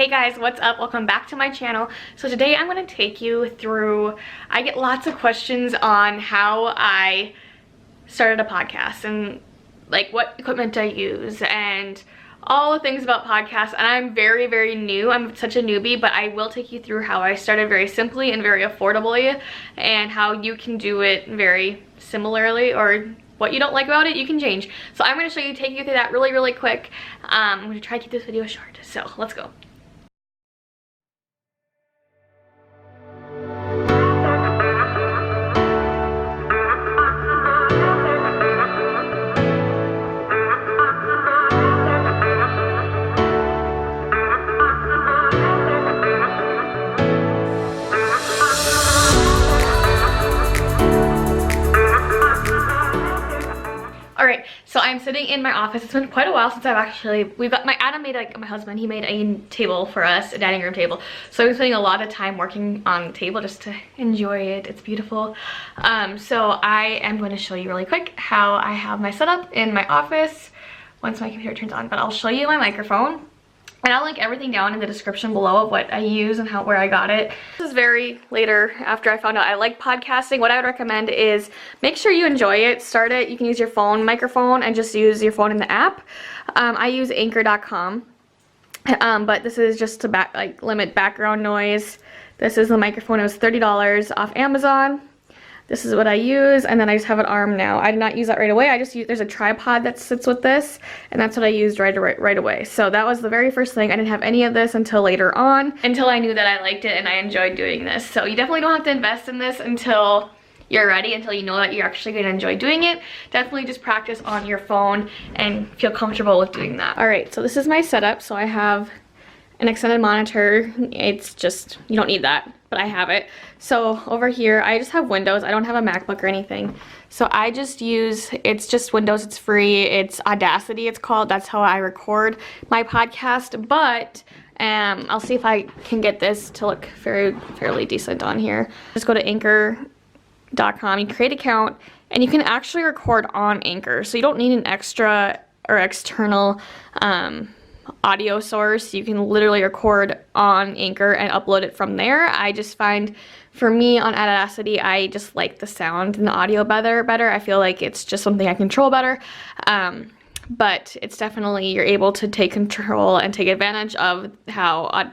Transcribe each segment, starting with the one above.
Hey guys, what's up? Welcome back to my channel. So today I'm going to take you through, I get lots of questions on how I started a podcast and like what equipment I use and all the things about podcasts. And I'm very new. I'm such a newbie, but I will take you through how I started very simply and very affordably and how you can do it very similarly, or what you don't like about it, you can change. So I'm going to take you through that really quick. I'm going to try to keep this video short, so let's go. Alright, so I'm sitting in my office. It's been quite a while since I've actually, Adam made, like, my husband, he made a table for us, a dining room table. So I've been spending a lot of time working on the table just to enjoy it. It's beautiful. So I am going to show you really quick how I have my setup in my office once my computer turns on. But I'll show you my microphone. And I'll link everything down in the description below of what I use and where I got it. This is very later after I found out I like podcasting. What I would recommend is make sure you enjoy it. Start it. You can use your phone microphone and just use your phone in the app. I use anchor.com. But this is just to limit background noise. This is the microphone. It was $30 off Amazon. This is what I use, and then I just have an arm now. I did not use that right away. I just use, there's a tripod that sits with this, and that's what I used right away. So that was the very first thing. I didn't have any of this until later on, until I knew that I liked it and I enjoyed doing this. So you definitely don't have to invest in this until you're ready, until you know that you're actually going to enjoy doing it. Definitely just practice on your phone and feel comfortable with doing that. All right, so this is my setup. So I have an extended monitor. It's just, you don't need that, but I have it. So over here, I just have Windows. I don't have a MacBook or anything. So I just use, it's just Windows, it's free. It's Audacity, it's called. That's how I record my podcast, but I'll see if I can get this to look fairly decent on here. Just go to anchor.com, you create an account, and you can actually record on Anchor. So you don't need an extra or external audio source. You can literally record on Anchor and upload it from there. I just find, for me on Audacity, I just like the sound and the audio better. I feel like it's just something I control better. But it's definitely, you're able to take control and take advantage of how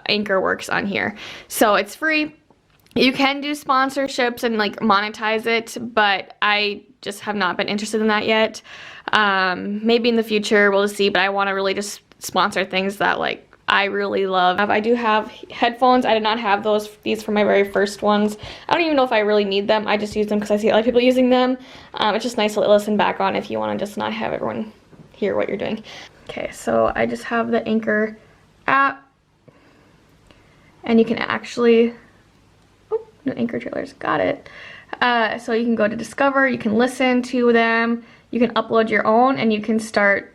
Anchor works on here. So it's free. You can do sponsorships and like monetize it, but I just have not been interested in that yet. Maybe in the future we'll just see, but I want to really just sponsor things that like I really love. I do have headphones. I did not have these for my very first ones. I don't even know if I really need them. I just use them because I see a lot of people using them. It's just nice to listen back on if you want to just not have everyone hear what you're doing. Okay, so I just have the Anchor app, and you can actually, oh, no Anchor trailers, got it. So you can go to Discover, you can listen to them, you can upload your own, and you can start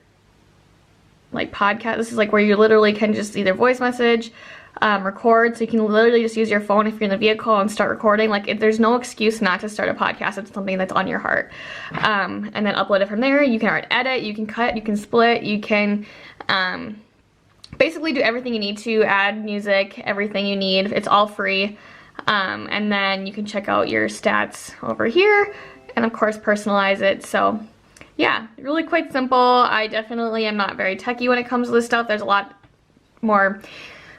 like podcast. This is like where you literally can just either voice message, record, so you can literally just use your phone if you're in the vehicle and start recording. Like there's no excuse not to start a podcast. It's something that's on your heart. And then upload it from there. You can edit, you can cut, you can split, you can basically do everything you need to, add music, everything you need. It's all free. And then you can check out your stats over here and of course personalize it. So yeah, really quite simple. I definitely am not very techy when it comes to this stuff. There's a lot more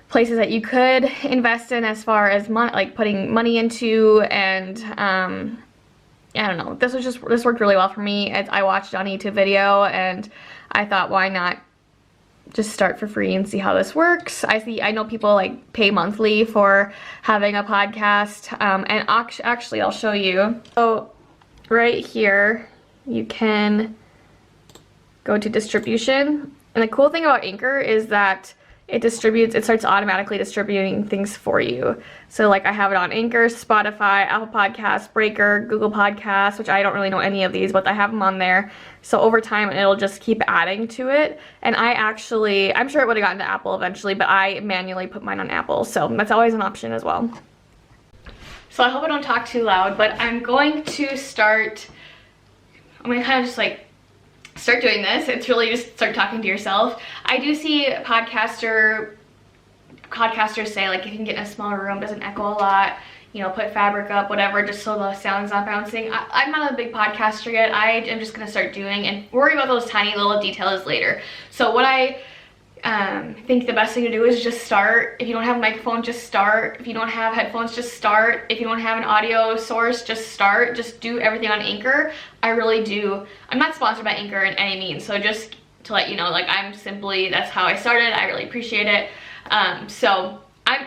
places that you could invest in as far as like putting money into, and I don't know. This worked really well for me. I watched it on a YouTube video and I thought, why not just start for free and see how this works. I know people like pay monthly for having a podcast, and actually I'll show you. So right here you can go to distribution, and the cool thing about Anchor is that it starts automatically distributing things for you. So like I have it on Anchor, Spotify, Apple Podcasts, Breaker, Google Podcasts, which I don't really know any of these, but I have them on there. So over time it'll just keep adding to it. And I'm sure it would have gotten to Apple eventually, but I manually put mine on Apple. So that's always an option as well. So I hope I don't talk too loud, but I'm going to kind of just like start doing this. It's really just start talking to yourself. I do see podcaster podcasters say, like, if you can get in a smaller room, doesn't echo a lot, you know, put fabric up, whatever, just so the sound's not bouncing. I'm not a big podcaster yet. I am just gonna start doing and worry about those tiny little details later. So what I think the best thing to do is just start. If you don't have a microphone, just start. If you don't have headphones, just start. If you don't have an audio source, just start. Just do everything on Anchor. I really do. I'm not sponsored by Anchor in any means, so just to let you know, like, that's how I started. I really appreciate it.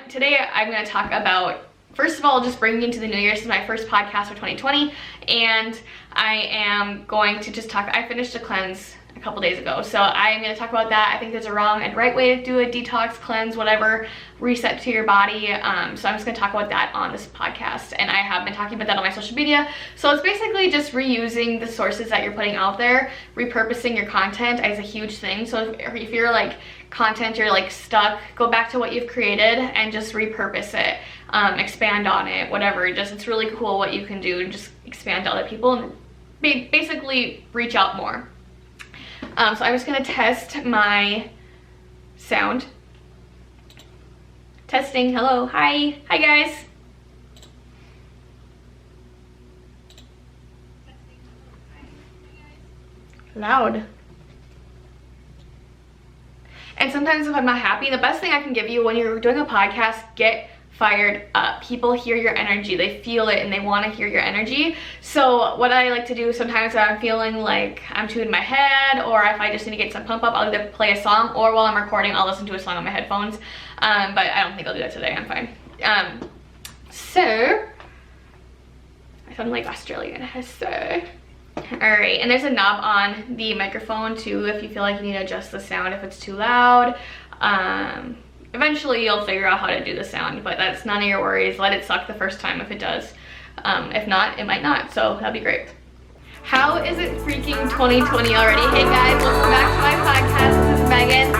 Today I'm going to talk about, first of all, just bringing into the new year. This is my first podcast for 2020, and I am going to just talk. I finished a cleanse a couple days ago, so I'm going to talk about that. I think there's a wrong and right way to do a detox, cleanse, whatever, reset to your body. So I'm just going to talk about that on this podcast, and I have been talking about that on my social media. So it's basically just reusing the sources that you're putting out there. Repurposing your content is a huge thing. So if you're like content, you're like stuck, go back to what you've created and just repurpose it, expand on it, whatever. It's really cool what you can do and just expand to other people and basically reach out more. So I'm just gonna test my sound. Testing, hello, hi guys. Loud. And sometimes if I'm not happy, the best thing I can give you when you're doing a podcast, get fired up. People hear your energy, they feel it, and they want to hear your energy. So what I like to do sometimes when I'm feeling like I'm too in my head, or if I just need to get some pump up, I'll either play a song, or while I'm recording, I'll listen to a song on my headphones. But I don't think I'll do that today. I'm fine. So I sound like Australian. So alright, and there's a knob on the microphone too if you feel like you need to adjust the sound if it's too loud. Eventually you'll figure out how to do the sound, but that's none of your worries. Let it suck the first time if it does. If not, it might not, so that'd be great. How is it freaking 2020 already? Hey guys, welcome back to my podcast. This is Megan.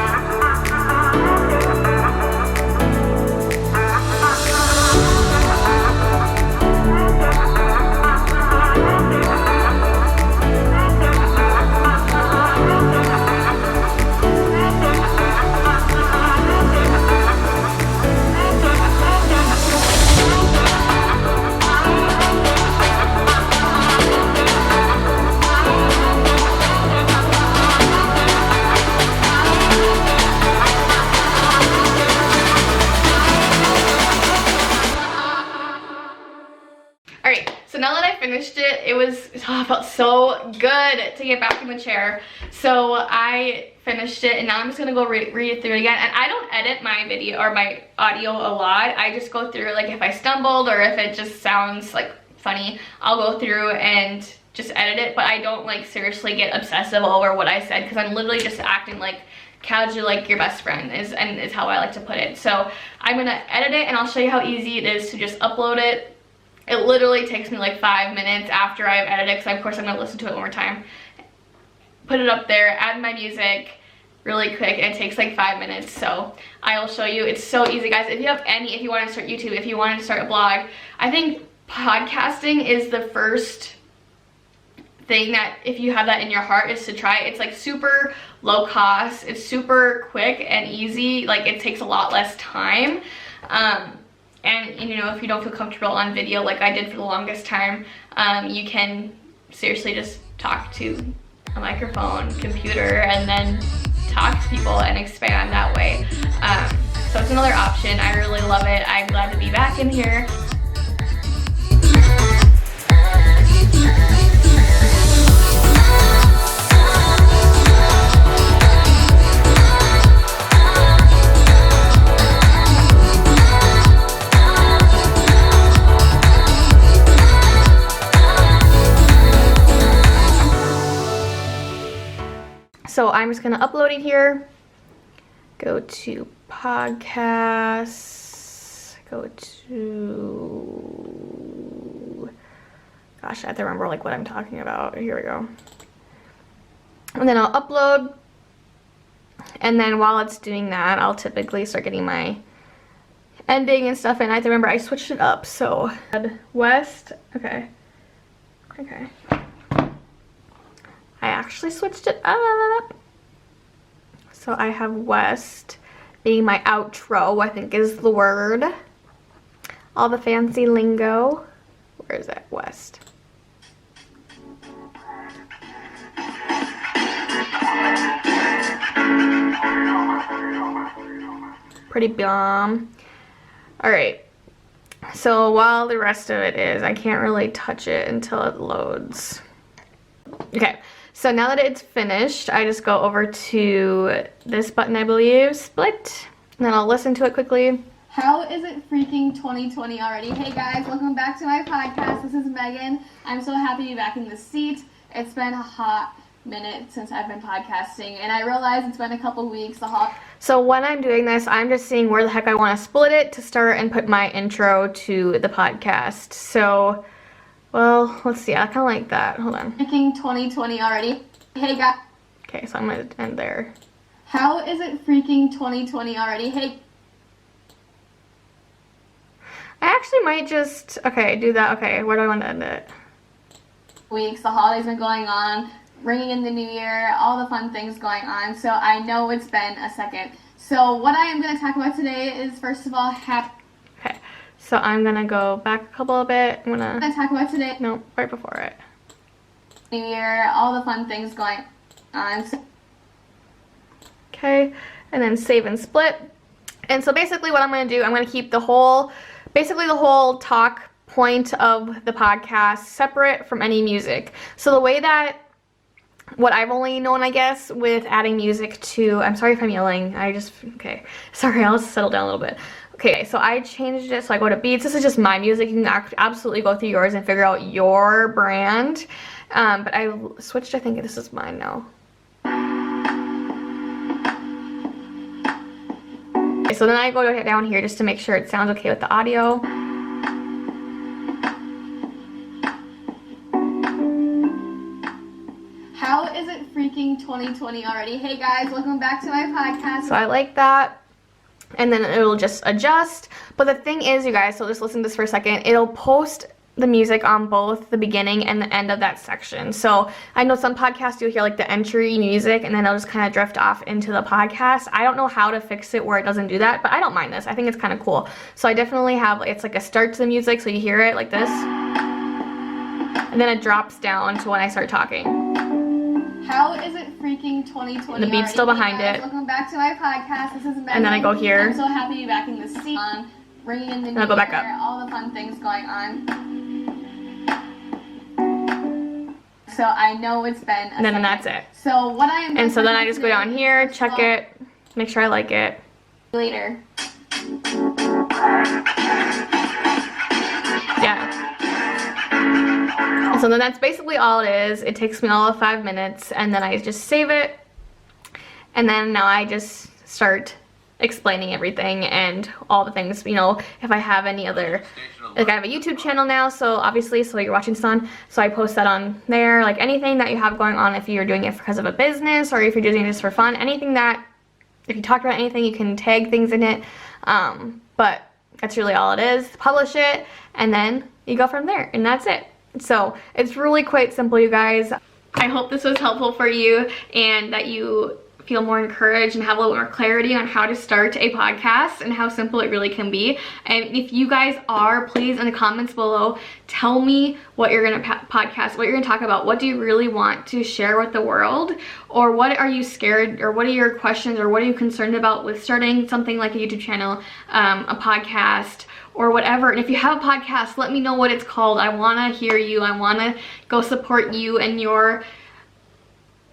Finished it. I felt so good to get back in the chair. So I finished it, and now I'm just gonna go read it through it again. And I don't edit my video or my audio a lot. I just go through, like, if I stumbled or if it just sounds like funny, I'll go through and just edit it. But I don't like seriously get obsessive over what I said, because I'm literally just acting like casually like your best friend is how I like to put it. So I'm gonna edit it, and I'll show you how easy it is to just upload it. It literally takes me like 5 minutes after I've edited it, because of course I'm going to listen to it one more time. Put it up there, add my music really quick, and it takes like 5 minutes. So I will show you. It's so easy, guys. If you want to start YouTube, if you want to start a blog, I think podcasting is the first thing that, if you have that in your heart, is to try. It's like super low cost. It's super quick and easy. Like, it takes a lot less time. And you know, if you don't feel comfortable on video like I did for the longest time, you can seriously just talk to a microphone, computer, and then talk to people and expand that way. So it's another option. I really love it. I'm glad to be back in here. So I'm just gonna upload it here. Go to podcasts, go to, gosh, I have to remember like what I'm talking about. Here we go. And then I'll upload. And then while it's doing that, I'll typically start getting my ending and stuff. And I have to remember I switched it up. So West, okay. I actually switched it up. So I have West being my outro, I think is the word. All the fancy lingo. Where is it? West. Pretty bomb. Alright. So while the rest of it is, I can't really touch it until it loads. Okay. So now that it's finished, I just go over to this button, I believe, split. And then I'll listen to it quickly. How is it freaking 2020 already? Hey guys, welcome back to my podcast. This is Megan. I'm so happy to be back in the seat. It's been a hot minute since I've been podcasting, and I realize it's been a couple weeks. So when I'm doing this, I'm just seeing where the heck I want to split it to start and put my intro to the podcast. So, well, let's see. I kind of like that. Hold on. Freaking 2020 already. Hey guys. Okay, so I'm going to end there. How is it freaking 2020 already? Hey. I actually might just, okay, do that. Okay, where do I want to end it? Weeks, the holidays been going on, ringing in the new year, all the fun things going on. So I know it's been a second. So what I am going to talk about today is, first of all, Okay, so I'm going to go back a couple of bit. I'm going to talk about today. No, right before it. New year, all the fun things going on. Okay, and then save and split. And so basically what I'm going to do, I'm going to keep the whole, basically the whole talk point of the podcast separate from any music. So the way that, what I've only known, I guess, with adding music to, I'm sorry if I'm yelling, okay, sorry, I'll settle down a little bit. Okay, so I changed it, so I go to beats. This is just my music. You can absolutely go through yours and figure out your brand. But I switched, I think this is mine now. Okay, so then I go down here just to make sure it sounds okay with the audio. How is it freaking 2020 already? Hey guys, welcome back to my podcast. So I like that. And then it'll just adjust. But the thing is, you guys, so just listen to this for a second. It'll post the music on both the beginning and the end of that section. So I know some podcasts do hear like the entry music and then it'll just kind of drift off into the podcast. I don't know how to fix it where it doesn't do that, but I don't mind this. I think it's kind of cool. So I definitely have, it's like a start to the music, so you hear it like this. And then it drops down to when I start talking. How is it freaking 2020 The beat's still behind it. Welcome back to my podcast. This is Megan. And then I go here. I'm so happy to be back in the seat. Bringing in the and I'll go back up. All the fun things going on. So I know it's been a and then that's it. So what I am. And so then I just go down here, check it, make sure I like it. Later. Yeah. So then that's basically all it is. It takes me all of 5 minutes and then I just save it. And then now I just start explaining everything and all the things, you know, if I have any other, like I have a YouTube channel now, so obviously, so you're watching this on, so I post that on there, like anything that you have going on, if you're doing it because of a business or if you're doing it just for fun, anything that, if you talk about anything, you can tag things in it, but that's really all it is. Publish it, and then you go from there, and that's it. So it's really quite simple, you guys. I hope this was helpful for you and that you feel more encouraged and have a little more clarity on how to start a podcast and how simple it really can be. And if you guys are, please in the comments below tell me what you're gonna podcast, what you're gonna talk about. What do you really want to share with the world, or what are you scared, or what are your questions, or what are you concerned about with starting something like a YouTube channel, a podcast, or whatever. And if you have a podcast, let me know what it's called. I want to hear you. I want to go support you and your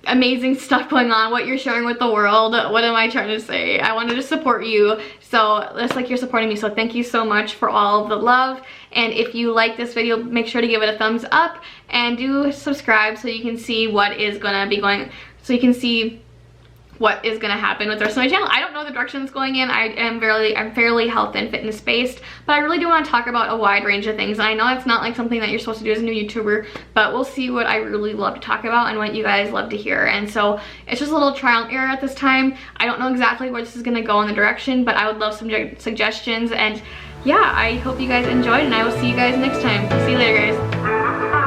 amazing stuff going on, what you're sharing with the world. What am I trying to say? I want to just support you, so just like you're supporting me. So thank you so much for all of the love, and if you like this video, make sure to give it a thumbs up and do subscribe so you can see what is gonna be going, so you can see what is going to happen with the rest of my channel. I don't know the direction it's going in. I'm fairly health and fitness based, but I really do want to talk about a wide range of things. And I know it's not like something that you're supposed to do as a new YouTuber, but we'll see what I really love to talk about and what you guys love to hear. And so it's just a little trial and error at this time. I don't know exactly where this is going to go in the direction, but I would love some suggestions. And yeah, I hope you guys enjoyed, and I will see you guys next time. See you later, guys.